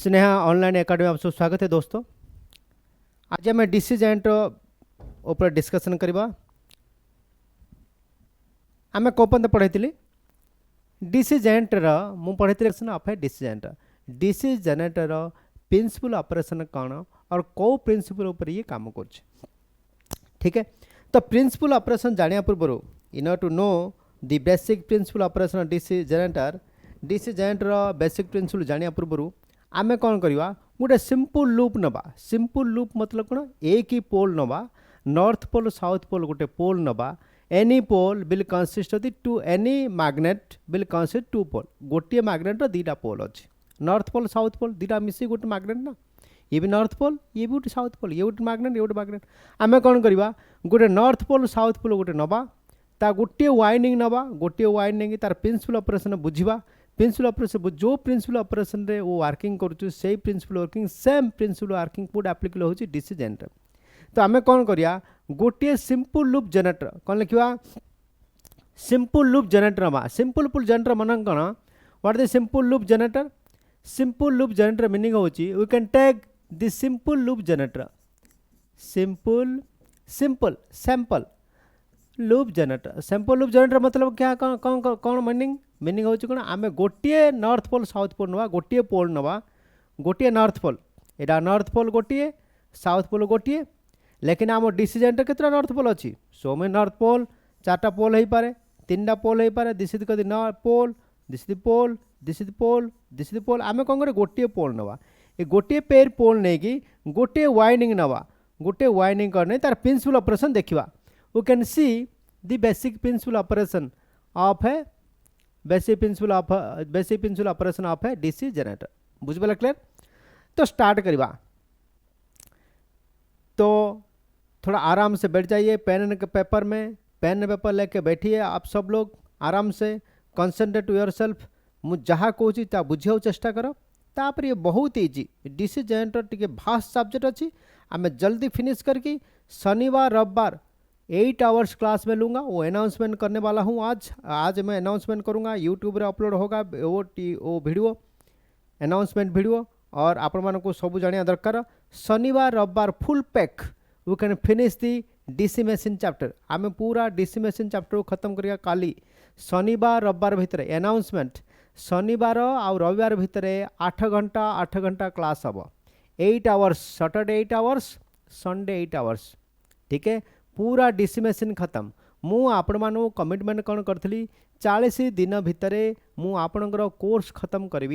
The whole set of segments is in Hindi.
स्नेहा ऑनलाइन एकेडमी आप सब स्वागत है दोस्तों। आज आम डीसी जेंट ऊपर डिस्कसन करवा। आम कौन पढ़ाई डीसी जेंटर मु पढ़ाई of DC generator DC generator principle operation कौन और कौ प्रिंसिपल ऊपर ये काम कर। ठीक है, तो प्रिंसिपल ऑपरेशन जानिया पूर्व in to know the basic principle operation DC generator basic principle जानिया पूर्व आमे कौन करवा गोटे सिंपल लूप नवा। सिंपल लूप मतलब कौन एक ही पोल नवा, नॉर्थ पोल साउथ पोल गोटे पोल नवा। Any pole will consist of two any magnet will consist two pole. गोटे मैग्नेट दीटा पोल अच्छे, नॉर्थ पोल साउथ पोल दीटा मिसी गोटे मैग्नेट ना। ये भी नॉर्थ पोल ये भी गोटे साउथ पोल, ये गोटे मैग्नेट ये गोटे मैग्नेट। आमे कौन करवा गोटे नॉर्थ पोल साउथ पोल गोटे नवा, ता गोटे वाइंडिंग नवा, गोटे वाइंडिंग तार प्रिंसिपल ऑपरेशन बुझा। प्रिंसिपल ऑपरेशन जो प्रिंसिपल ऑपरेशन रे वो वर्किंग करूँ से principle working same principle working पूरा एप्लिकेबल होची डीसी जेनेटर। तो आमे कौन करिया गोटे सिंपल लूप जेनेटर कौन लिखा सिंपल लूप जेनेटर मा। सिंपल लूप जेनेटर मन कौन what the simple loop generator. Simple loop generator meaning होची we can take the simple loop generator simple sample loop generator. Sample loop generator मतलब क्या कौन कौन कौन मीनिंग होची कौन आमे गोटे नॉर्थ पोल साउथ पोल नवा, गोटे पोल नवा, गोटे नॉर्थ पोल एटा नॉर्थ पोल गोटे साउथ पोल गोटे। लेकिन आम डीसी जेनेटर केतरा नॉर्थ पोल अच्छी सो में नॉर्थ पोल चार्टा पोल हो पारे, तीन पोल हो पारे। दिस कदी north pole this pole this pole this pole. आमे कौन करे गोटे पोल नवा, ये गोटे पेयर पोल नहीं कि गोटे वाइंडिंग नवा। गोटे वाइंडिंग करने तार प्रिंसिपल ऑपरेशन देखा। We can see the basic principle operation of है बेसिक प्रिंसिपल ऑपरेशन ऑफ है डीसी जेनेटर। बुझे क्लियर। तो स्टार्ट करवा। तो थोड़ा आराम से बैठ जाइए पेन पेपर में, पेन पेपर लेके बैठिए आप सब लोग आराम से कंसंट्रेट योर सेल्फ। मुझे जहाँ कहूँ ता बुझे चेष्टा कर। तापर ये बहुत easy DC generator T vast subject अच्छी आम जल्दी फिनिश करके शनिवार रविवार 8 आवर्स क्लास में लूँगा। वो अनाउंसमेंट करने वाला हूँ आज मैं अनाउंसमेंट करूँगा। यूट्यूब रे अपलोड होगा वो वीडियो अनाउंसमेंट वीडियो और आपण मानको सब जानिया दरकार। शनिवार रविवार full pack we can finish the DC machine chapter. आम पूरा डीसी मशीन चैप्टर को खत्म करिया काली शनिवार रविवार भितर अनाउंसमेंट। शनिवार आउ रविवार भितर 8 घंटा क्लास हम 8 hours Saturday 8 hours Sunday 8 hours. ठीक है, पूरा डीसी मशीन खत्म। मु आपण मानू कमिटमेंट कौन करी 40 दिन भितर मु आपणकर कोर्स खत्म करी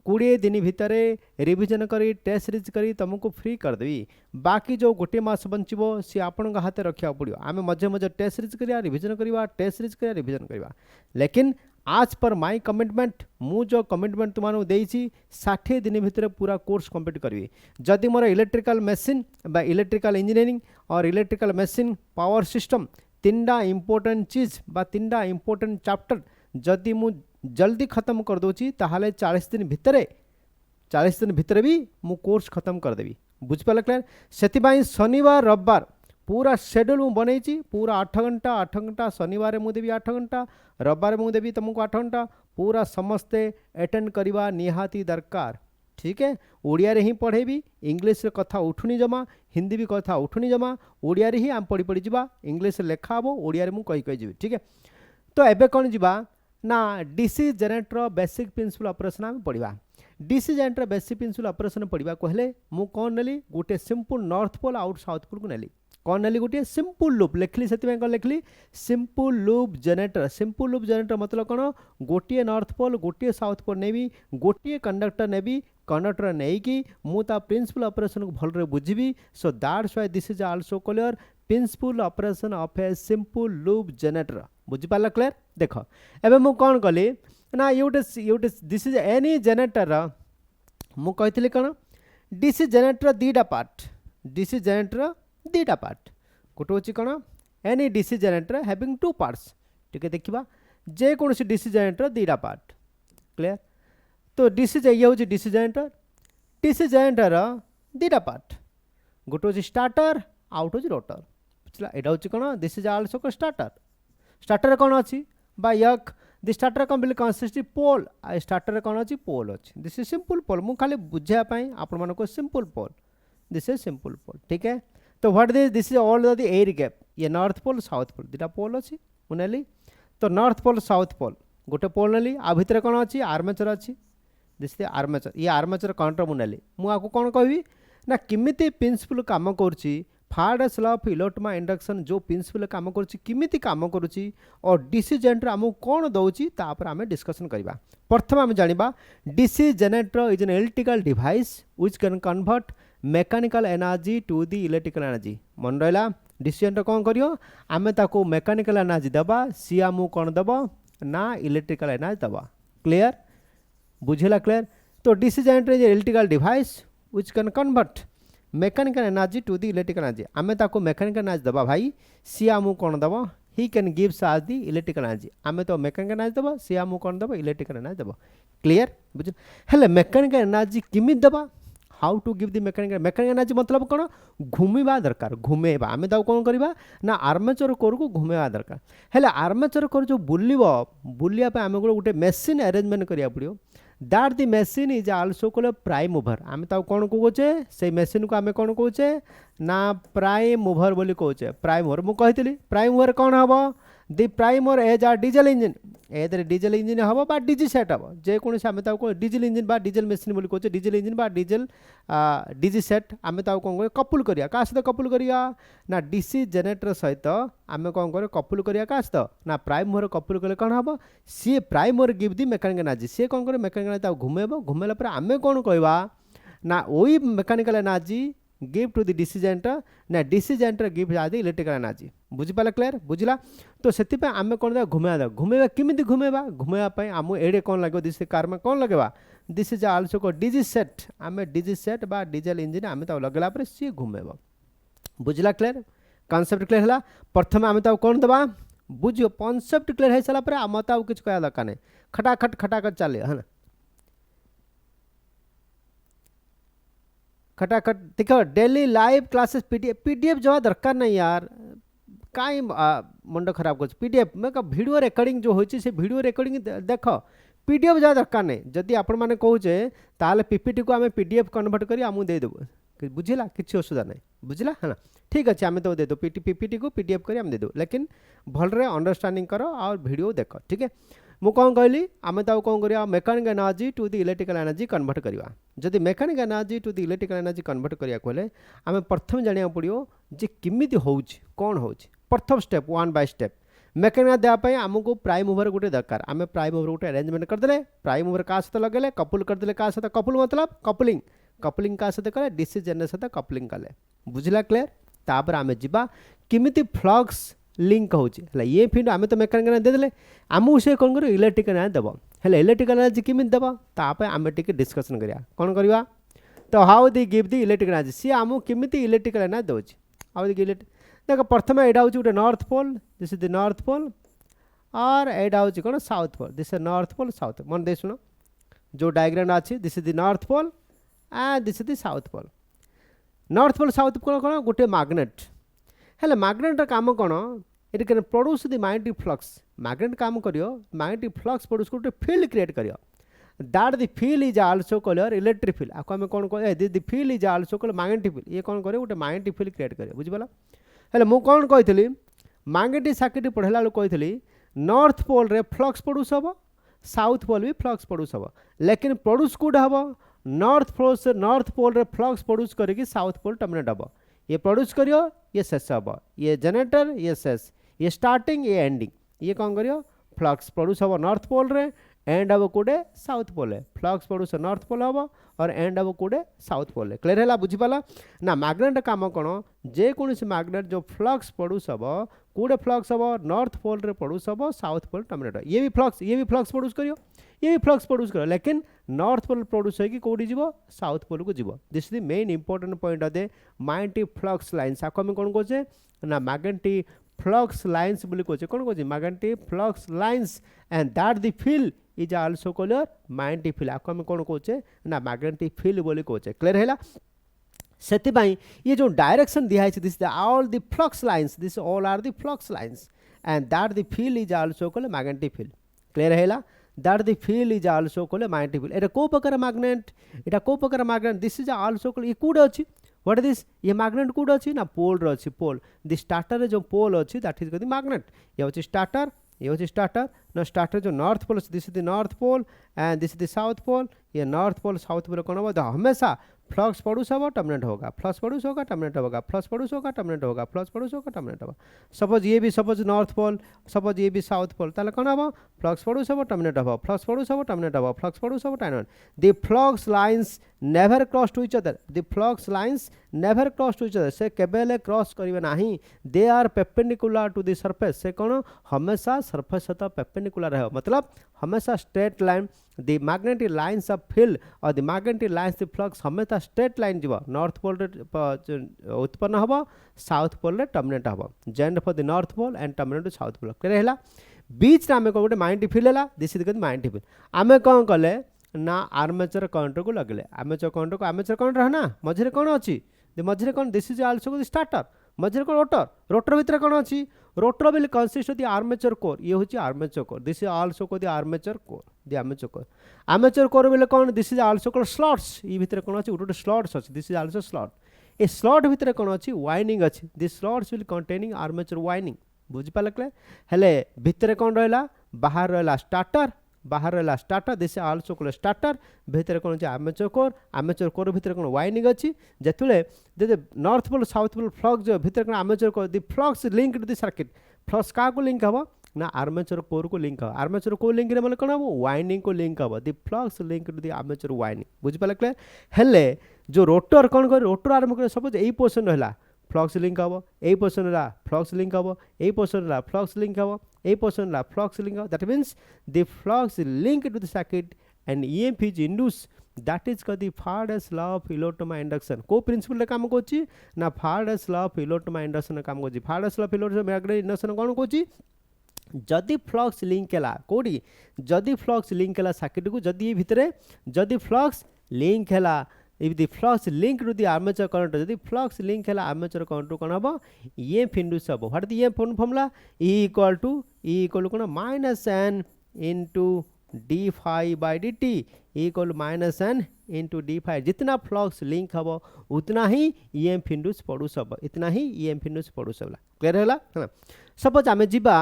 20 दिन भितर रिविजन करी टेस्ट सीरीज करी तुमको फ्री करदेवी। बाकी जो गोटे मास बंचो सी आपण हाथ रखा पड़ो। आम मजे मजे टेस्ट सीरीज करिया रिविजन करवा टेस्ट सीरीज करिया रिविजन करवा। लेकिन आज पर माय कमिटमेंट मु जो कमिटमेंट तुम देसी 60 दिन भितर पूरा कोर्स कंप्लीट करी। जदि मोर इलेक्ट्रिकल मशीन बा इलेक्ट्रिकल इंजीनियरिंग और इलेक्ट्रिकल मशीन पावर सिस्टम तीनटा इंपोर्टेंट चीज बा तीनटा इंपोर्टेंट चैप्टर जदि मु जल्दी खत्म कर दूची ताहले 40 दिन भितर भी मु कोर्स खत्म करदेवी। बुझिपारे क्लियर। से शनिवार रविवार पूरा शेड्यूल मु बनई पूरा 8 घंटा शनिवार मु देवी 8 घंटा रविवार मु देवी तुमको 8 घंटा पूरा समस्ते अटेंड करवा निहाती दरकार। ठीक है, ओडिया रे ही पढ़ेबी इंग्लिश रे कथा उठुनी जमा हिंदी भी कथा उठुनी जमा ओडिया रे ही आम पढ़ी जा इंग्लिश लेखा हम ओडिया रे मु कही जी। ठीक है, तो एबे कौन जीवा ना DC generator basic principle operation आम पढ़ा। DC generator basic principle operation पढ़ा कहले मु कौन नेली गोटे simple north pole out south pole को नेली। कौन नेली गोटे सिंपल लूप लिखली से कौन लिखली simple loop generator. Simple loop generator मतलब कौन गोटे नॉर्थ पोल गोटे साउथ पोल नेबी गोटे कंडक्टर नेबी कंडक्टर नहीं मुता प्रिंसिपल ऑपरेशन को भल बुझी। So that's why this is also called principle operation of a simple loop generator. बुझिपारा क्लियर। देख एबे मु कौन कली ना यूटे दिस इज एनी जेनेटर मु कही कौन डीसी जेनेटर दीटा पार्ट। डीसी जेनेटर दीटा पार्ट गोटे हूँ कौन any DC generator having 2 parts. ठीक है, देखा जेकोसी डीसी जेनेटर दीटा पार्ट। क्लियर। तो डीसी ये हूँ डीसी जेनेटर। डीसी जेनेटर दीटा पार्ट गोटे हूँ स्टार्टर आउट हूँ रोटर। बुझला यहाँ हूँ कौन this is also starter. Starter कौन अच्छी बा यक ଦି ଷ୍ଟାର୍ଟର କ'ଣ ବିଲ୍ କନସିଷ୍ଟ ପୋଲ୍ ଷ୍ଟାର୍ଟରରେ କ'ଣ ଅଛି ପୋଲ୍ ଅଛି ଦିସ୍ ଇज सिंपल पोल ମୁଁ ଖାଲି ବୁଝିବା ପାଇଁ ଆପଣମାନଙ୍କୁ simple pole this is simple pole ठीक है तो what this is all the air gap ये नॉर्थ पोल साउथ पोल दुटा पोल अच्छी मुझे तो नॉर्थ पोल साउथ पोल गोटे पोल नेली आ भितर कौन अच्छी आर्मेचर अच्छी दिस इज आर्मेचर ये आर्मेचर कंट्रोल मुझे मुझे कौन कहबी ना किमिति प्रिंसिपल काम करुच्ची फार्डस लॉ ऑफ इलेक्ट्रोमा इंडक्शन जो प्रिंसिपल काम करुच्ची काम करुच्ची और डीसी जनरेटर आमको कौन दौची तापर आम डिस्कसन करवा प्रथम आम जाना DC generator is an electrical device which can convert mechanical energy to the electrical energy मन रहा डीसी जनरेटर कौन करियो आमे ताको मेकानिकल एनर्जी दबा सी आमको कौन दब ना इलेक्ट्रिकल एनर्जी दबा क्लियर बुझेला क्लियर तो DC generator is electrical device which can convert mechanical energy to the electrical energy आमे ताको मेकानिकल एनर्जी दबा भाई सी आमको कौन दब ही कैन गिव्स आज दी इलेक्ट्रिकल एनर्जी आमे तो मेकानिकल एनर्जी दबा सी आमको कौन दब इलेक्ट्रिकल एनर्जी दब क्लियर बुझ हेले मेकानिकल एनर्जी किमित दबा how to give the mechanical energy मतलब कौन घूमवा दरकार घूमेबा आमे ताको कौन करबा ना आर्मेचर कोर को घूमेबा दरकार हेले आर्मेचर कोर जो बुलिबो बुलिया पे आमे गोटे मशीन अरेंजमेंट करिया पड़ियो that the machine is also called prime mover आमे ताको कौन कहूचे से मशीन को आमे कौन कहूचे ना प्राइम मूवर बोली कहूचे प्राइम मूवर मु कहितली प्राइम मूवर कौन हबो the prime mover as a diesel engine एदरे डीजल इंजन हम बा डीजी सेट हम जेकोसी आम डीजल इंजन बा डीजल मेसीन बोली कहते डीजल इंजन बा डीजल डीजी सेट आम कौन कपुल करिया का सहित कपुल करिया ना डीसी जनरेटर सहित आम कौन कर कपुल करिया का सहित ना प्राइम मूवर कपुल कले कौन हम सी prime mover give the mechanical energy सी कौन कर मेकानिकल एनर्जी घुमेब घुमेला पर आम कौन कहवा ना वही mechanical energy give to the DC generator ना डीसी जनरेटर गिव आज इलेक्ट्रिकल एनर्जी बुझिपारे क्लियर बुझला तो से आम कौन देगा घुमेवा घुमेवा किमिति घुमेवा घुमेवा आम एडे कौन लगे दिस कार में कौन लगेगा दिस इज आल्सो को डीजी सेट आम डीजी सेट बा डीजल इंजिन आम लगेला सी घुमेब बुझला क्लियर कॉन्सेप्ट क्लियर है प्रथम आम कौन दबा बुझियो कॉन्सेप्ट क्लियर हो सारा मत आउ किसी कह दरकार नहीं खटाखट चले है ना खटाखट देखो डेली लाइव क्लासेस पीडीएफ जो दरकार नहीं यार कहीं मुंड खराब कर पीडीएफ मैं वीडियो रिकॉर्डिंग जो होची से वीडियो रिकॉर्डिंग देख पीडीएफ जा दरकार नहीं जदि आपण माने कहूचे ताले पीपीटी को आम पीडीएफ कन्वर्ट करी आमु दे देबो बुझिला किसी असुविधा नहीं बुझला है ना ठीक अच्छे आम तो दे दो पीपीटी को पीडीएफ करी आम दे दो लेकिन भलरे अंडरस्टैंडिंग करो और वीडियो देख ठीक है मु कौन कहली आम तो कौन करिया mechanical energy to the electrical energy convert करवा जदि mechanical energy to the electrical energy convert करिया कहले आम प्रथम जानिया पड़ियो जे किमिति होउची कौन होउची प्रथम step one by step mechanical देवाई आमको प्राइम मूवर गोटे दरकार आम प्राइम मूवर गोटे अरेंजमेंट करदे प्राइम मूवर का सहित लगे कपुल करदे का सहित कपुल मतलब कपलिंग कपलिंग का सहित कले डीसी जनरेटर सहित कपलिंग कले बुझला क्लियर तापर आम जीवा किमिति फ्लक्स लिंक होची ये फिर आम तो मेकानिकल एनर्जी देदेले आमको से कौन कर इलेक्ट्रिकल एनर्जी देव हेले इलेक्ट्रिकल एनर्जी किमिति देव तापर आम टिके डिस्कसन करिया कौन करवा तो how the give the electrical energy सी आमको किमिति इलेक्ट्रिकल एनर्जी दउची हाउ दी देख प्रथम एटा हूँ गोटे north pole this is the north pole और एटा हूँ कौन south pole this is north pole south मन दे शुण जो डायग्राम अच्छी this is the north pole and this is the south pole north pole south pole कौन गोटे मैग्नेट हेले मैग्नेट काम कौन it can produce the magnetic flux magnet काम करियो मैग्नेटिक फ्लक्स प्रोड्यूस गोटे फील्ड क्रिएट करियो that the field is also called electric field आपको आम कौन कह the field is also called magnetic field ये कौन करे गोटे मैग्नेटिक फील्ड क्रिएट करियो बुझिपाला हेले मु कौन कही मैग्नेटिक सर्किट पढ़ेला कही नॉर्थ पोल रे फ्लक्स प्रोड्यूस हम साउथ पोल भी फ्लक्स प्रोड्यूस हम लेकिन प्रोड्यूस कौट हम नॉर्थ पोल रे फ्लक्स प्रोड्यूस करके साउथ पोल टर्मिनेट हम ये प्रोड्यूस करियो ये शेष हम ये जनरेटर ये शेष ये स्टार्टिंग ये एंडिंग ये कौन करियो फ्लक्स प्रोड्यूस हम नॉर्थ पोल रे एंड हम कौटे साउथ पोल है फ्लक्स प्रोड्यूस नॉर्थ पोल हम और एंड हम कौटे साउथ पोल है क्लियर है बुझिपाला ना मैग्नेट काम कौन जेकोसी मैग्नेट जो फ्लक्स प्रोड्यूस हम कौटे फ्लक्स हम नॉर्थ पोल रे प्रोड्यूस हम साउथ पोल टर्मिनेट ये भी फ्लक्स प्रोड्यूस करियो ये भी फ्लक्स प्रोड्यूस करो लेकिन नॉर्थ पोल प्रोड्यूस होगी कौटी जीव साउथ पोल को जीव this is the main important point of the magnetic flux lines आपको आम कौन कहे ना मैग्नेटिक फ्लक्स लाइन्स बोली कहे कौन कहे magnetic flux lines and that the field is also called magnetic field आपको आम कौन कहे ना मैग्नेटिक फील्ड बोली कहे क्लियर है से ये जो डायरेक्शन दिखाई this all the flux lines this all are the flux lines and that the field is also called magnetic field clear है that the field is also called magnetic field. एटा को प्रकार मैग्नेट, एटा को प्रकार magnet, this is also called, ये कोड अछि व्हाट इज दिस, ये मैग्नेट कोड अछि ना पोल रो अछि, पोल द स्टार्टर जो पोल अछि दैट इज कॉल्ड मैग्नेट। ये होछि स्टार्टर, ये होछि स्टार्टर ना, स्टार्टर जो north pole, this is the north pole and this is the south pole. ये नॉर्थ पोल साउथ पोल कौन होगा, हमेशा फ्लक्स पड़ोस होगा टर्मिनेट होगा, फ्लक्स पड़ोस होगा टर्मिनेट होगा, फ्लक्स पड़ोस होगा टर्मिनेट होगा, फ्लक्स पड़ोस होगा टर्मिनेट होगा। सपोज ये भी, सपोज नॉर्थ पोल, सपोज ये भी साउथ पोल, ताले कौन होगा, फ्लक्स पड़ोस होगा टर्मिनेट होगा, फ्लक्स पड़ोस होगा टर्मिनेट होगा, फ्लक्स पड़ोस होगा terminate. The flux lines never cross to each other, the flux lines never cross to each other, से केबेले क्रॉस करिवे नाही। They are perpendicular to the surface, से कौन हमेशा सरफेस सहित परपेंडिकुलर रहे, मतलब हमेशा straight line. The magnetic lines of field और the magnetic lines the flux हमेशा स्ट्रेट लाइन जीव, नॉर्थ पोल रे उत्पन्न हम, साउथ पोल रे टर्मिनेट हम, जेंड for the north pole and terminate to south pole. Clear है बीच आम गोटे मैग्नेटिक फील्ड है, दिस इज मैग्नेटिक फील्ड। आम कौन कले ना आर्मेचर कंडक्टर को लगले, आर्मेचर कंडक्टर को, आर्मेचर कंडक्टर है ना, मझे कौन अच्छी, मझे कौन, this is also the starter, मझे कौन रोटर, रोटर भितर कौन अच्छी, rotor will consist of the armature core, ये होची armature core, this is also called the armature core, the armature core. Armature core will कौन, this is also called slots, ये भितर कौन अच्छी, गोटे स्लॉट्स अच्छी, दिस इज आल्सो स्लॉट। ए स्लॉट भितर कौन अच्छी, वाइनिंग अच्छी, this slots will containing armature winding, बुझी पाले। हेले भितर कौन रहा, बाहर रहा स्टार्टर, बाहर रहा starter, this also called starter. भितर कौन अच्छे आर्मेचर कोर, आर्मेचर कोर भितर कौन वाइनिंग अच्छी, जेतुले north pole south pole flux जो भितर कौन armature core, the flux link to the circuit, flux क्या को लिंक हम ना, आर्मेचर कोर को लिंक हम, आर्मेचर कोर लिंक रे मतलब कौन हम, वाइनिंग को लिंक हम, the flux link to the armature winding, बुझी पाले क्लियर। हेले जो रोटर कौन कर, रोटर आरंभ कर, सपोज यही पोर्शन रहा फ्लक्स लिंक हम, यही पोर्शन रहा फ्लक्स लिंक हम, यही पोर्शन रहा फ्लक्स लिंक हम, यही पोर्शन रहा फ्लक्स लिंक हम, that means the flux link to the circuit and EMF is induce, that is called the Faraday's law of electromagnetic induction. को प्रिंसिपल रे काम कोची ना, Faraday's law of electromagnetic induction काम कोची। Faraday's law of electromagnetic induction कौन कोची, जदि फ्लक्स लिंक है कौटी, जदि फ्लक्स लिंक है सर्किट को, जदि भितर जदि फ्लक्स लिंक है, if the flux link to the armature current, जदि flux link है armature current कौन हम, EMF induce हम। What is EMF formula, E equal to कौन minus n into d phi by d t, equal minus n into d phi. जितना फ्लक्स लिंक हम उतना ही EMF induce पड़ूस हम, इतना ही EMF induce पड़ूस हम। क्लियर है। सपोज आम जीवा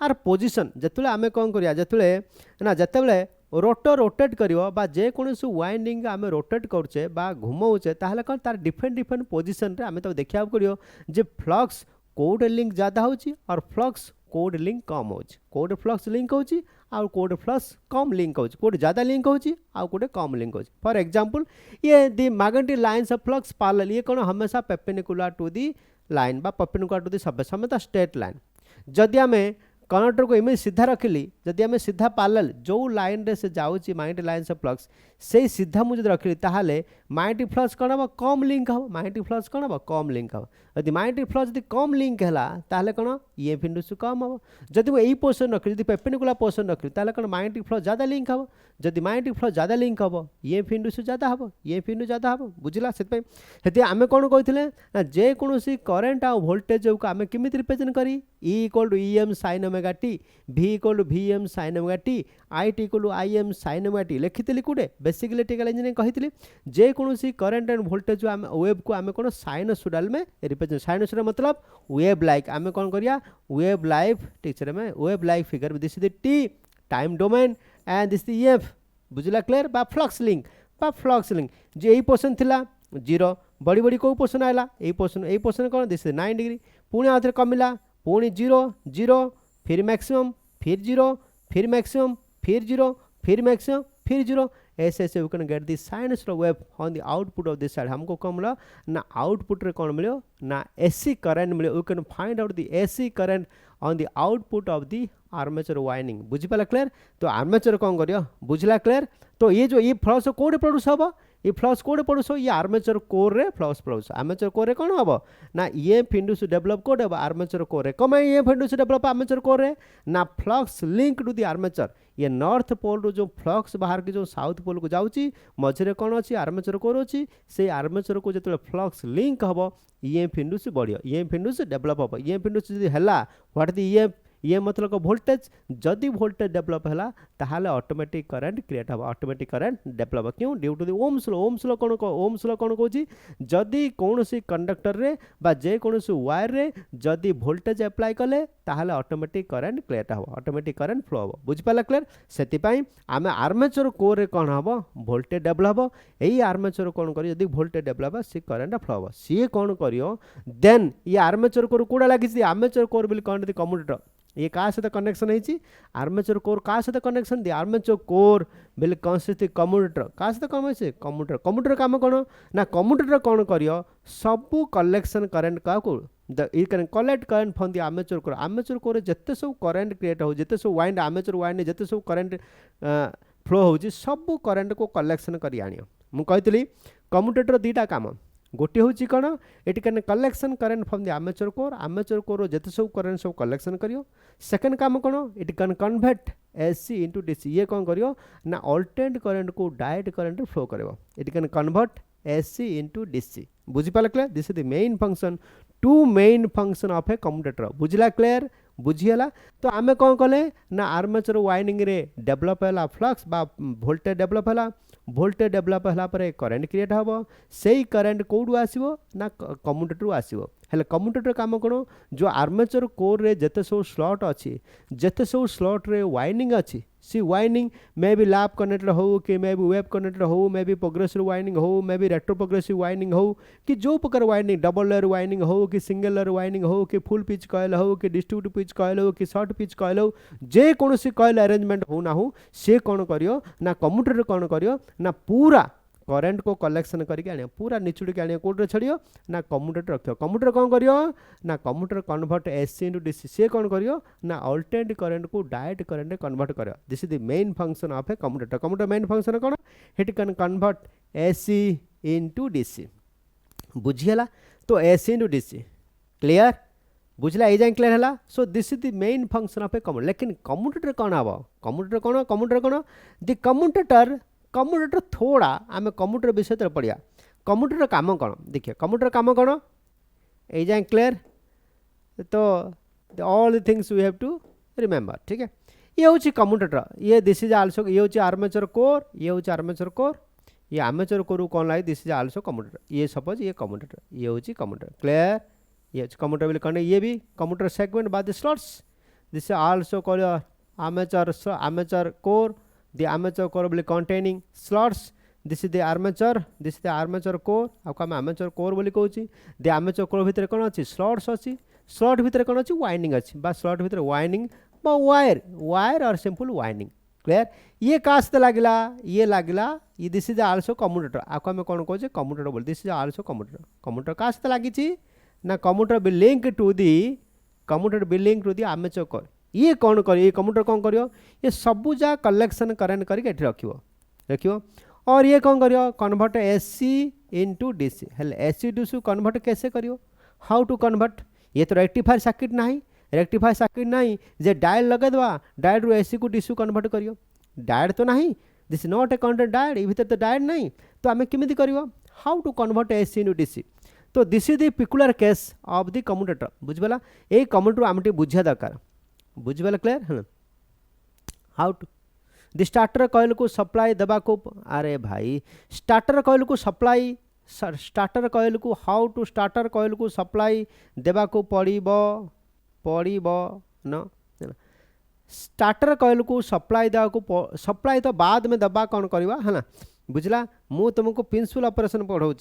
आर पोजिशन, जिते आम कौन करिया, जिते ना जिते रोटर रोटेट कर जेकोसी वाइंडिंग आम रोटेट करुचे घुमाऊचे, ताहले कौन तार डिफरेंट डिफरेंट पोजिशन आम तो देखा पड़ो जे फ्लक्स कोड लिंक ज़्यादा होची और फ्लक्स कोड लिंक कम होची, कोड फ्लक्स लिंक होची आउ कोड फ्लक्स कम लिंक होची, कोड ज़्यादा लिंक होची आउ कोड कम लिंक होची। फॉर एग्जांपल ये the magnetic lines of flux parallel, ये कौन हमेशा परपेंडिकुलर टू दी लाइन बा परपेंडिकुलर टू दी सरफेस, हमेशा स्ट्रेट लाइन। जदि आम कनेक्टर को इमेज सीधा रखिली, जदि आम सीधा पैरेलल जो लाइन रे से जाऊँगी मैग्नेटिक लाइन्स ऑफ फ्लक्स से सीधा मुझे रखिली, ताहले मैग्नेटिक फ्लक्स कौन हम, कम लिंक हम, मैग्नेटिक फ्लक्स कौन हम, कम लिंक हम। यदि मैग्नेटिक फ्लक्स यदि कम लिंक है ताहले कौन EMF इंड्यूस कम हम। जदि वो यही पोर्शन रखी, जदि परपेंडिकुलर पोर्शन रखी, ताहले कौन मैग्नेटिक फ्लक्स ज़्यादा लिंक हम। जदि मैग्नेटिक फ्लक्स ज़्यादा लिंक हम, EMF इंड्यूस ज़्यादा हम, EMF इंड्यूस ज़्यादा हम, बुझला। से आम कौन कहते ना जेकोसी करेन्ट आ वोल्टेज को आम केमी रिप्रेजेंट करी, E equal to EM sin omega t, V equal to VM sin omega t, IT equal to IM sin omega t लिखी कूटे बेसिक इलेक्ट्रिकल इंजीनियरिंग कही। जेकोसी करेन्ट एंड वोल्टेज आम वेव को आम कौन साइनसोइडल में रिप्रेजेंट, साइनसोइडल मतलब वेव लाइक, आम कौन करिया वेव लाइफ टीचर में wave like figure, this is t time domain and this EF, बुझला क्लियर। बा फ्लक्स लिंक, बा फ्लक्स लिंक जे यही पोर्शन थिला 0 बड़ी बड़ी कौ पोर्शन आला, यही पोर्शन कौन, दिस इज 9 डिग्री, पुणी आउे कमिला, पुणी 0 0 फिर मैक्सिमम फिर 0 फिर मैक्सिमम फिर 0 फिर मैक्सिमम फिर 0, ऐसे you can get the sinusoidal wave on the output of this side. हमको कौन मिला ना आउटपुट रे कौन मिलो ना AC करंट मिले, we can find out the AC current on the output of the armature winding, बुझी पाला क्लियर। तो आर्मेचर कौन करियो, बुझला क्लियर। तो ये जो ये फ्लक्स कोड प्रोड्यूस हम, ये फ्लक्स कोड प्रोड्यूस हो, ये आर्मेचर कोर रे फ्लक्स प्रोड्यूस, आर्मेचर कोर रे कौन हम ना EMF इंड्यूस डेवलप कोड हम आर्मेचर कोर रे। कम EMF induce develop armature core रे ना flux link to the armature, ये नॉर्थ पोल रो जो फ्लक्स बाहर की जो साउथ पोल को जाऊँगी मझे कौन अच्छी आर्मेचर कोर अच्छी, से आर्मेचर को जो फ्लक्स लिंक हम EMF इंड्यूस बढ़िया, EMF इंड्यूस डेवलप हम। EMF इंड्यूस जी है व्हाट द ये मतलब वोल्टेज जदि वोल्टेज डेभलप है ताहले ऑटोमेटिक करंट क्रिएट हम ऑटोमेटिक करंट डेभलप क्यों due to the Ohm's law कौन कहूँ जदि कौन कंडक्टर रे बा जे कौन वायर रे जदि वोल्टेज अप्लाई कले ताहले ऑटोमेटिक करंट क्रिएट हम ऑटोमेटिक करंट फ्लो हम बुझिपाला क्लियर से आम आर्मेचर कोर रे कौन हम वोल्टेज डेभलप हम यही आर्मेचर कौन कर जदि वोल्टेज डेभलप सी करंट फ्लो हम सी कौन करियो देन ये आर्मेचर कोर कूड़ा लगी आर्मेचर कोर बिल कौन कम्यूटेटर ये क्या सहित कनेक्शन है आर्मेचर कोर क्या सहित connection the armature core will consist commutator क्या सहित कम है कम्यूटेटर कम्यूटेटर काम कौन ना कम्यूटेटर कौन करियो सबू कलेक्शन करंट क्या you can collect current from the armature core जिते सब करंट क्रिएट हो जिते सब वाइंड आर्मेचर वाइंड जिते सब करंट फ्लो हो सबू करंट को कलेक्शन कर आनियो मुझे कम्यूटेटर दीटा काम गोटे हूँ कौन ये can collection current from the armature core जिते सब करंट सब कलेक्शन करियो सेकंड काम कौन it can convert AC into DC ये कौन करियो ना अल्टरनेट करंट को डायरेक्ट करंट फ्लो करियो it can convert AC into DC बुझिपाला clear this is the main function to main function of a commutator बुझला क्लियर बुझीगला तो आम कौन कले ना आर्मेचर वाइंडिंग रे डेभलप है फ्लक्स बा वोल्टेज डेभलप है वोल्टेज डेभलप है करंट क्रिएट हम से करंट कौटू आसो ना कम्यूटेटर आसो हेले कम्यूटेटर काम कौन जो आर्मेचर कोर रे जते सब स्लॉट अच्छी जते सब स्लॉट रे वाइंडिंग अच्छी सी winding may be lap connected हो कि मे बी वेब कनेक्टेड हो मे बी प्रोग्रेसिव वाइंडिंग हो may be retro progressive winding हो कि जो प्रकार वाइंडिंग डबल लेयर वाइंडिंग हो कि सिंगल लेयर वाइंडिंग हो कि फुल पिच कॉइल हो कि डिस्ट्रीब्यूटिव पिच कॉइल हो कि शॉर्ट पिच कॉइल हो जे कौन कॉइल अरेंजमेंट हो ना हो से कौन करियो ना कम्यूटेटर कौन करियो ना पूरा करंट को कलेक्शन करके आने पूरा निचुड़ के आने कोड छड़ियो ना कम्यूटेटर रखियो कम्यूटेटर कौन करियो ना commutator convert AC into DC से कौन करियो ना अल्टरनेट करंट को डायरेक्ट करंट कन्वर्ट करियो this is the main function of a commutator commutator main function कौन it can convert AC into DC बुझीगला तो एसी इंटू डीसी क्लियर बुझला ये जाए क्लियर है सो this is the main function of a commutator लेकिन कम्यूटेटर कौन हम कम्यूटेटर कौन द कम्यूटेटर थोड़ा आम कम्यूटेटर विषय पढ़िया कम्यूटेटर काम कौन देखिए कम्यूटेटर काम कौन ये जाए क्लियर तो all the things we have to remember ठीक है ये हूँ कम्यूटेटर ये दिस इज आल्सो ये हूँ आर्मेचर कोर ये हूँ आर्मेचर कोर ये आर्मेचर कोर कौन लगे दिस इज आल्सो कम्यूटेटर ये सपोज ये कम्यूटेटर ये हूँ कम्यूटेटर क्लियर ये कम्यूटेटर बोले कौन ये भी commutator segment by the slots this is also called armature core the armature core will containing slots this is the armature core आपको हम armature core बोली कहूँ the armature core भितर कौन अच्छी slots अच्छी slot भितर कौन अच्छी winding अच्छी बा slot भितर winding बा wire और simple winding clear ये कास्ट लगिला ये this is also commutator आपको हम कौन कहूँ commutator बोली this is also commutator कास्ट लगी ना commutator will link to the armature core ये कौन कर ये कम्यूटेटर कौन करियो ये सबू जा कलेक्शन करंट करके एठी रखियो और ये कौन करियो कन्वर्ट एसी इनटू डीसी हेले एसी डीसी कन्वर्ट कैसे करियो हाउ टू कन्वर्ट ये तो रेक्टिफायर सर्किट नहीं जे डायल लगे दवा डायल रु एसी को डीसी कन्वर्ट करियो डायल तो नहीं this not a counter dial ये भीतर तो डायल नहीं तो आम केमिति करियो how to convert AC into DC तो this is the peculiar case of the commutator बुझबला ए कम्यूटेटर आम बुझिया दरकार बुझिपारे क्लियर है how to the starter coil को सप्लाई देवा को अरे भाई स्टार्टर कॉइल को हाउ टू स्टार्टर कॉइल को सप्लाई देवा को पड़िबो न स्टार्टर कॉइल को सप्लाई देवा को सप्लाई तो बाद में दबा कौन करवा है ना बुझला मु तुमको प्रिंसिपल ऑपरेशन पढ़ाऊँ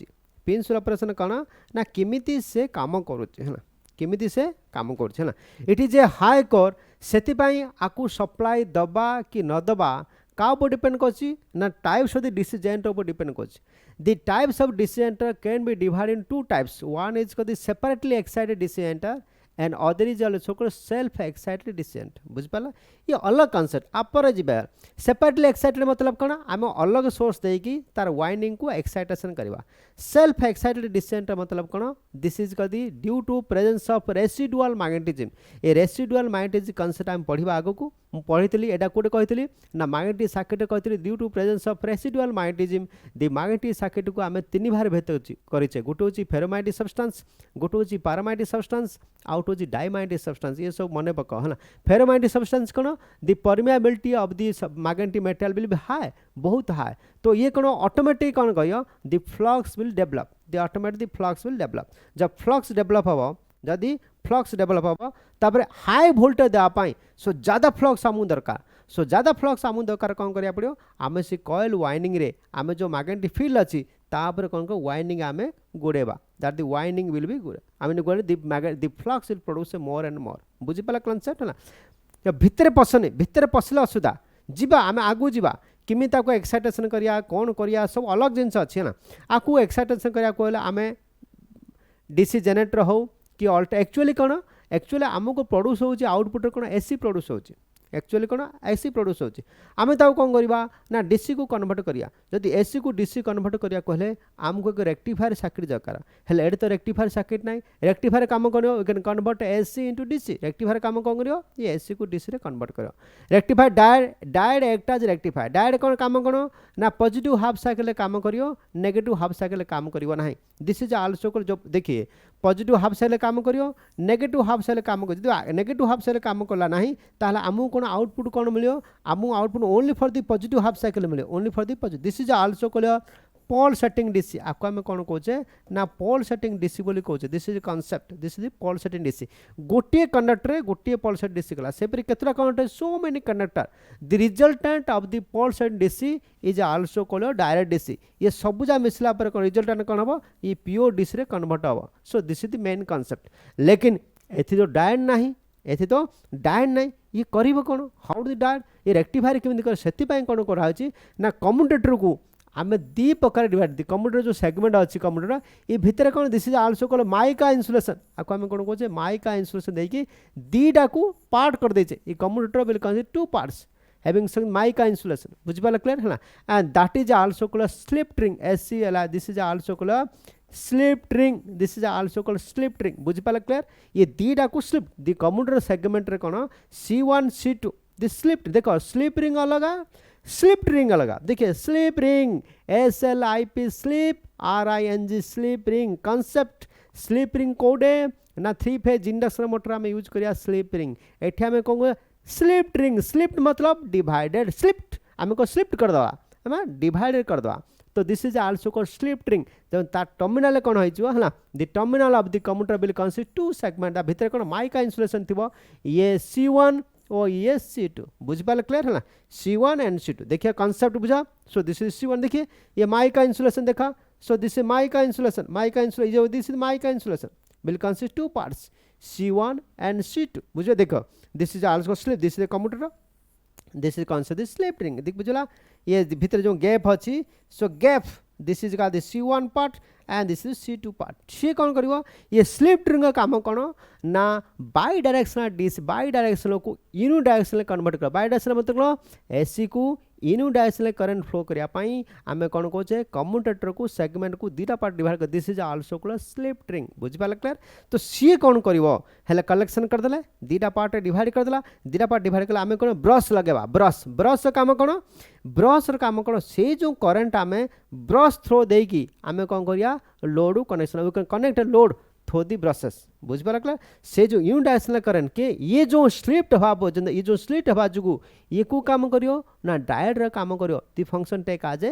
प्रिंसिपल ऑपरेशन कौन ना केमिति से काम करुचे है ना केमिति से काम करछे ना इट जे हाई कोर सेतिपाई आकु सप्लाई दबा कि न दबा का ऊपर डिपेंड करछि ना types of the DC generator ऊपर डिपेंड करछि the types of DC generator can be divided in two types one is called the separately excited DC generator and other is also called self excited DC generator बुझ पाला ये अलग कांसेप्ट आपर जिबा सेपरेटली एक्साइटेड मतलब कोन आम अलग सोर्स देकी तार वाइंडिंग को एक्साइटेशन करवा सेल्फ एक्साइटेड डीसी जनरेटर मतलब कोन दिस इज कदी due to presence of residual magnetism a residual magnetism concept आम पढ़ा आगो को मु पढ़ी एटा कोटे कही ना मैग्नेटिक सर्किट कही due to presence of residual magnetism the magnetic circuit को आम तीन भाग भेद करेचे गोटे हूँ फेरोमैग्नेटिक सब्सटेंस गोटे हूँ पैरामैग्नेटिक सब्सटेंस आउट हूँ डायमैग्नेटिक सब्सटेंस ये सब मन पक है फेरोमैग्नेटिक सब्सटेंस कौन the permeability of the magnetic material will be high बहुत हाई तो ये कौन ऑटोमेटिक कौन कह the flux will develop the automatic flux will develop जब फ्लक्स डेवलप हम जदि फ्लक्स डेवलप हम तापर हाई वोल्टेज देवाई सो ज़्यादा फ्लक्स आमू दरकार सो ज़्यादा फ्लक्स आमू दरकार कौन करा पड़ो आम से कॉइल वाइंडिंग रे आम जो मैग्नेटिक फील्ड अच्छी तापर कौन को वाइंडिंग आम गोड़ेबा that the winding will be good I mean गोड़े the flux will produce more and more बुझीपाला कनसेप्ट है भितर पसने भितर पसले असुविधा जीवा आम आगू जीवा किमी ताको एक्साइटेशन करिया कौन करिया सब अलग जिनस अच्छे ना आपको एक्साइटेशन करिया कहले आम डीसी जनरेटर हो कि अल्ट एक्चुअली कौन एक्चुअली आमको प्रोड्यूस होची आउटपुट कौन एसी प्रोड्यूस होची एक्चुअली कौन एसी प्रोड्यूस होची आम ताको कौन करवा ना डीसी को कन्वर्ट करिया जदि एसी को डीसी कन्वर्ट करिया कहले आमको एक रेक्टिफायर सर्किट दरकार हेले एड तो रेक्टिफायर सर्किट नाही रेक्टिफायर काम करियो we can convert AC into DC rectifier काम कौन करियो ये एसी को डीसी रे कन्वर्ट करियो rectifier diode act as rectifier diode कौन काम कौन ना पॉजिटिव हाफ साइकिल काम करियो नेगेटिव हाफ साइकिल काम करियो नाही दिस इज आल्सो जो देखिए पॉजिटिव हाफ साइकिल काम करियो नेगेटिव हाफ साइकिल काम कर जदि नेगेटिव हाफ साइकिल काम कला नाही ताहले आमु कोन आउटपुट कोन मिलियो आमु output only for the positive half cycle मिलियो only for the positive this is also called pole setting DC आपको आम कौन कहे ना पोल सेटिंग डीसी बोली कहे this is concept this is pole setting DC गोटे कंडक्टर गोटे पोल सेट डीसी गला सेपरी केतरा conductor so many conductor the resultant of the pulsating DC is also called direct DC ये सबूजा मिसला पर रिजल्टेंट कौन हम ये प्योर डीसी रे कन्वर्ट हम सो this is the main concept लेकिन एथि तो डायड नहीं एथि तो डायड नहीं ये करिबो कोन हाउ द डायड ये रेक्टिफायर केमिति कर सेति पय कोन करा होची ना कम्यूटेटर को आम दी प्रकार डिवाइड दी कम्यूटेटर जो सेगमेंट अच्छी कम्यूटेटर ये भितर कौन this is also called mica insulation आपको आम कौन कहे माइका इन्सुलेशन देकी दीटा को पार्ट कर देचे ये commutator will consist two parts having some mica insulation बुझिपाला क्लियर है ना and that is also called slip ring SCL this is also called slip ring this is also called slip ring बुझिपाला क्लियर ये दीटा को स्लिप दी कम्यूटेटर सेगमेंट रे कोन C1 C2 दी स्लिप देखो स्लिप रिंग अलग स्लिप रिंग अलग देखिए slip ring SLIP slip RING slip ring concept slip ring कोडे ना 3 फेज इंडक्शन मोटर में यूज करिया स्लिप रिंग एठी हमें कहूँ स्लिप्ड रिंग स्लिप्ड मतलब डिवाइडेड स्लिप्ड आम को स्लिप्ड कर दवा हम डिवाइडेड कर दवा तो this is also called slipped ring जब ता टर्मिनल कौन हो है the terminal of the commutator will consist to segment भितर कौन माइका इन्सुलेशन थी ये C1 और ये C2 बुझिपाले क्लियर है ना C1 एंड C2 देखिए कॉन्सेप्ट बुझा सो दिस इज C1 देखिए ये माइका इन्सुलेशन देखा so this is mica insulation this is mica insulation will consist two parts C1 and C2 बुझे देखो this is also slip this is commutator this is concept this slip ring देख बुझला ये भीतर जो गैप अच्छी so gap this is called the C1 part and this is C2 part सी कौन करिवो ये स्लिप रिंग काम कौन ना bidirectional this bidirectional को यूनि डायरेक्शनल कन्वर्ट कर बाई डायरेक्शनल मतलब एसी को यूनि डायरेक्शनल करंट फ्लो करिया पई आमे कौन कहे कम्यूटेटर को सेगमेंट को दीटा पार्ट डिवाइड कर this is also called slip ring बुझिपाला क्लियर तो सी कौन करिवो हेले कलेक्शन कर देले दीटा पार्ट डिवाइड कर देला दीटा पार्ट डिवाइड कला आमे कौन ब्रश लगेबा ब्रश काम कौन ब्रश काम कौन से जो करंट आमे ब्रश थ्रो देकी आमे कौन करिया load connection we can connect load through the brushes बुझिपाला क्लियर से जो यूनिडायरेक्शनल करंट के ये जो स्लिप्ड हवा पर्यंत ये जो स्लिप्ड हवा जुगु ये को काम करियो ना डायोड रा काम करियो दी फंक्शन टेक आज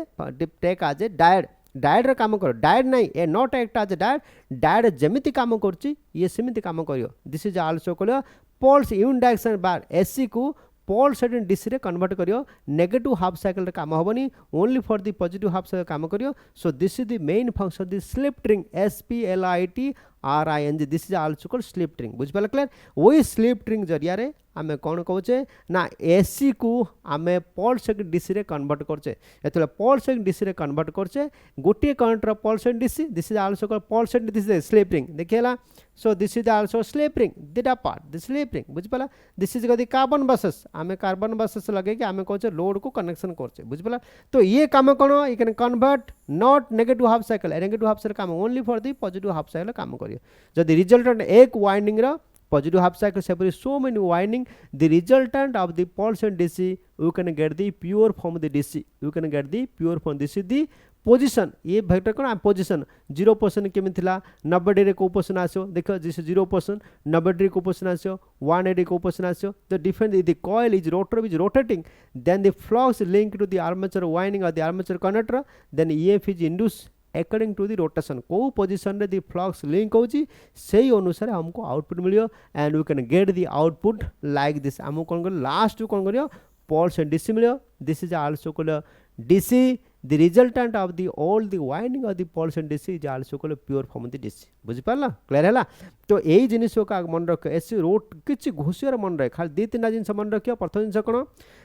ए डायोड रा काम करो डायोड नहीं ए नॉट एक्ट आज डायोड जेमिति काम करची ये सेमिति काम करियो this is also called pulse unidirectional बार एसी को पोल सेट इन डीसी रे कन्वर्ट करियो नेगेटिव हाफ साइकिल रे काम होबनी only for the positive half cycle काम करियो so this is the main function the slip ring SPLIT RING this is also called slip ring बुझिपाला क्लियर वही स्लिप रिंग जरिया रे आमे कौन कहचे ना एसी को आमे पल्स डीसी रे कन्वर्ट करचे एतले पल्स डीसी रे कन्वर्ट करचे गोटे करंट रो pulse DC this is also called pulse this is slip ring देखिएला so this is also slip ring दिटा पार्ट दिस स्लीप रिंग बुझ पाला दिस इज गदी कार्बन बसेस आमे कार्बन बसेस लगे कि आमे कहचे लोड को कनेक्शन करचे बुझ पाला तो ये काम कोन you can convert not negative half cycle negative half cycle काम only for the positive half cycle काम करियो जदि रिजल्टेंट एक वाइंडिंग रो positive half cycle separate so many winding the resultant of the pulse and DC you can get the pure from the DC you can get the pure from this is the position ये वेक्टर कौन पोजिशन 0% केमी थिला 90 डिग्री को पोजिशन आसो देखो जिस 0% 90 डिग्री को पोजिशन आसो 180 को पोजिशन आसो the difference the coil is rotor is rotating then the flux link to the armature winding और the armature conductor then EMF is induce according to the rotation को पोजिशन रे द फ्लक्स लिंक होची सेही अनुसार हमको आउटपुट मिलियो and we can get the output like this हमको कोन कर लास्ट कोन करियो पल्स एंड डीसी मिलियो this is also called DC the resultant of the all the winding of the pulse and DC is also called pure form of the DC बुझ पाला क्लियर हैला तो एई जिनिस का मन रख एसी रोट किछि घोषियर मन रख खाली दी तीन जिनिस मन रखियो प्रथम जिनिस कोन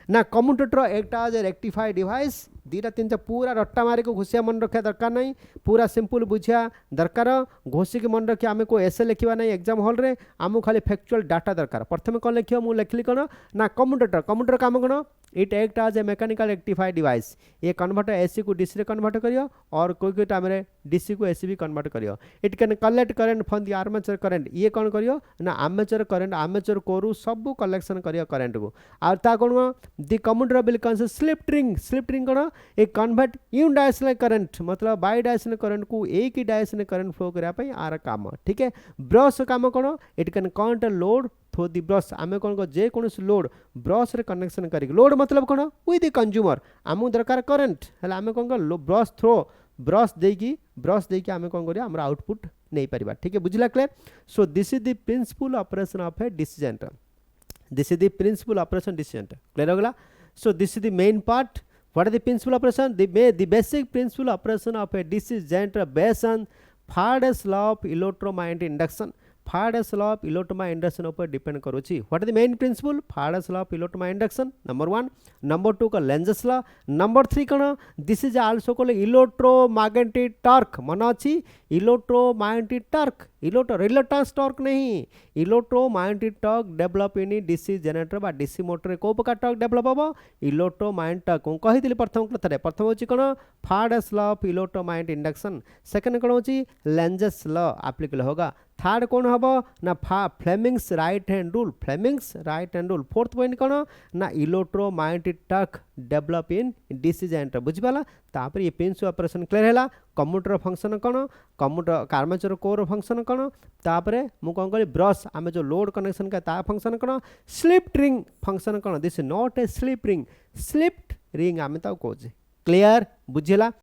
ना कम्यूटेटर एकटा जे रेक्टिफाई डिवाइस दीटा तीन पूरा रट्टा मारे को घोषिया मन रखा दरकार नहीं पूरा सिंपल बुझिया दरकार घोषी के मन रखिया आमे को एसे लिखिबा नहीं एग्जाम हॉल रे आमु खाली फैक्चुअल डाटा दरकार प्रथम कोन लिखियो मु लिखली कोन ना कम्यूटेटर काम कोन it act as a mechanical rectify device ये कन्वर्टर एसी को डीसी रे कन्वर्ट करियो और कोई टाइम रे डीसी को एसी भी कन्वर्ट करियो it can collect current from the armature current ये कौन करियो ना आर्मेचर करंट आर्मेचर कोरु सब कलेक्शन करियो करंट को और ता कोन the commutator will consist slip ring कोन ए कन्वर्ट यूनिडायरेक्शनल करंट मतलब बाई डायरेक्शनल करंट को एक ही डायरेक्शनल करंट फ्लो करिया पई आर काम ठीक है ब्रश काम कोन it can count load through the brush आमे कोन को जे कोनस लोड ब्रश रे कनेक्शन करी लोड मतलब कोन विथ द कंज्यूमर आमु दरकार करंट हला आमे कोन को ब्रश थ्रो ब्रश देकी आमे कोन करिया हमरा आउटपुट नहीं परिबा ठीक है बुझला clear so this is the principle operation of a DC generator this is the principle operation DC generator clear होगला so this is the main part what is the principle operation the basic principle operation of a DC generator based on Faraday's law of electromagnetic induction Faraday's law of electromagnetic induction ऊपर डिपेंड करूची what is the main principle Faraday's law of electromagnetic induction number 1 number 2 का लेंजस लॉ नंबर 3 कौन this is also called electromagnetic torque मन अछि इलेक्ट्रोमैग्नेटिक टॉर्क रिलक्टेंस टॉर्क नहीं electromagnetic torque develop in DC generator बा डीसी मोटर को प्रकार टॉर्क डेवलप हो इलेक्ट्रोमैग्नेटिक टॉर्क कहितली प्रथम कथारे प्रथम होची कोन Faraday's law of electromagnetic induction second कोन होची लेंजस लॉ एप्लीकेबल होगा थर्ड कौन हम ना Fleming's right hand rule fourth point कौन ना electromagnetic torque develop in DC generator बुझिपाला तापर ये प्रिंसिपल ऑपरेशन क्लियर हैला कम्यूटेटर फंक्शन कौन कम्यूटेटर आर्मेचर कोर फंक्शन कौन तापर मु कौन करी ब्रश आमे जो लोड कनेक्शन का ता फंक्शन कौन स्लिप रिंग फंक्शन कौन this is not a slip ring आमे ता कहूचे क्लियर बुझिला